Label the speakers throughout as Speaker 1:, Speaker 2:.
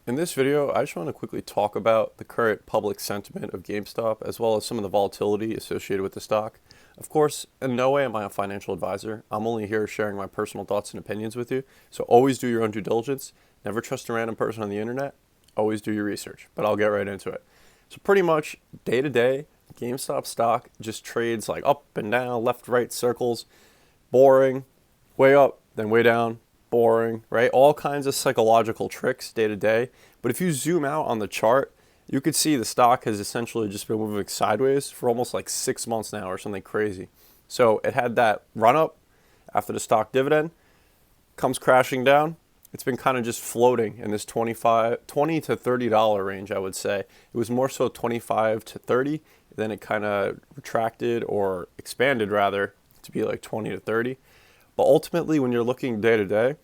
Speaker 1: In this video, I just want to quickly talk about the current public sentiment of GameStop as well as some of the volatility associated with the stock. Of course, in no way am I a financial advisor. I'm only here sharing my personal thoughts and opinions with you. So always do your own due diligence. Never trust a random person on the internet. Always do your research. But I'll get right into it. So pretty much day to day, GameStop stock just trades like up and down, left, right circles. Boring, way up, then way down. Boring, right? All kinds of psychological tricks day to day. But if you zoom out on the chart, you could see the stock has essentially just been moving sideways for almost like 6 months now or something crazy. So it had that run up after the stock dividend, comes crashing down. It's been kind of just floating in this $20 to $30 range, I would say. It was more so 25 to 30, then it kind of retracted or expanded rather to be like 20 to 30. But ultimately, when you're looking day to day,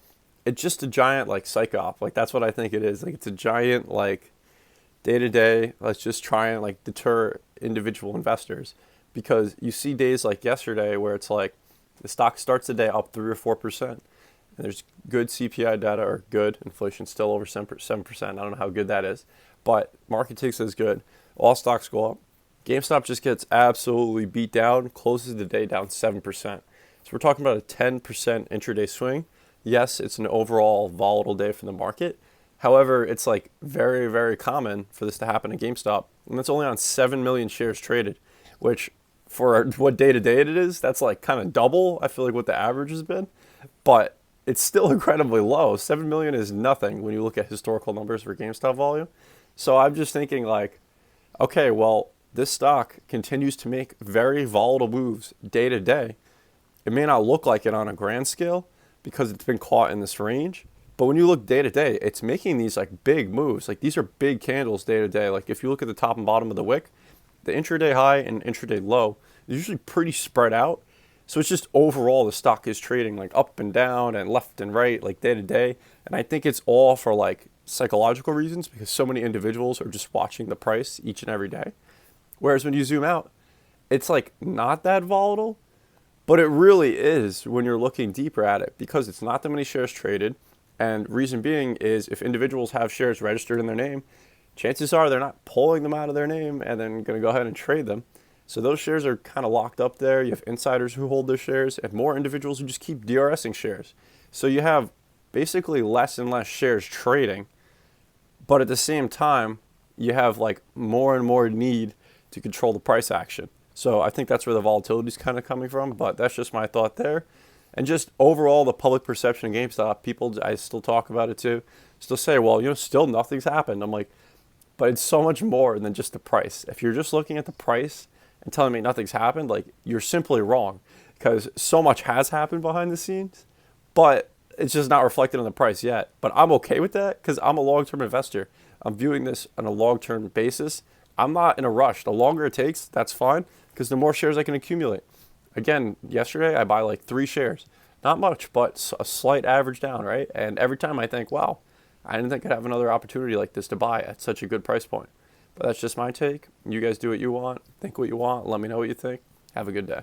Speaker 1: it's just a giant like psych op. Like that's what I think it is. Like it's a giant like day to day. Let's just try and like deter individual investors, because you see days like yesterday where it's like the stock starts the day up 3 or 4%, and there's good CPI data, or good inflation still over 7%. I don't know how good that is, but market takes it as good. All stocks go up. GameStop just gets absolutely beat down, closes the day down 7%. So we're talking about a 10% intraday swing. Yes, it's an overall volatile day for the market. However, it's like very, very common for this to happen at GameStop. And that's only on 7 million shares traded, which for what day to day it is, that's like kind of double, I feel like, what the average has been. But it's still incredibly low. 7 million is nothing when you look at historical numbers for GameStop volume. So I'm just thinking like, okay, well, this stock continues to make very volatile moves day to day. It may not look like it on a grand scale because it's been caught in this range. But when you look day to day, it's making these like big moves. Like these are big candles day to day. Like if you look at the top and bottom of the wick, the intraday high and intraday low is usually pretty spread out. So it's just overall the stock is trading like up and down and left and right, like day to day. And I think it's all for like psychological reasons, because so many individuals are just watching the price each and every day. Whereas when you zoom out, it's like not that volatile. But it really is when you're looking deeper at it, because it's not that many shares traded. And reason being is if individuals have shares registered in their name, chances are they're not pulling them out of their name and then going to go ahead and trade them. So those shares are kind of locked up there. You have insiders who hold their shares and more individuals who just keep DRSing shares. So you have basically less and less shares trading. But at the same time, you have like more and more need to control the price action. So I think that's where the volatility is kind of coming from, but that's just my thought there. And just overall, the public perception of GameStop, people, I still talk about it too, still say, well, still nothing's happened. I'm like, but it's so much more than just the price. If you're just looking at the price and telling me nothing's happened, like you're simply wrong, because so much has happened behind the scenes, but it's just not reflected in the price yet. But I'm okay with that because I'm a long-term investor. I'm viewing this on a long-term basis. I'm not in a rush. The longer it takes, that's fine, because the more shares I can accumulate. Again, yesterday I buy like 3 shares. Not much, but a slight average down, right? And every time I think, wow, I didn't think I'd have another opportunity like this to buy at such a good price point. But that's just my take. You guys do what you want, think what you want, let me know what you think. Have a good day.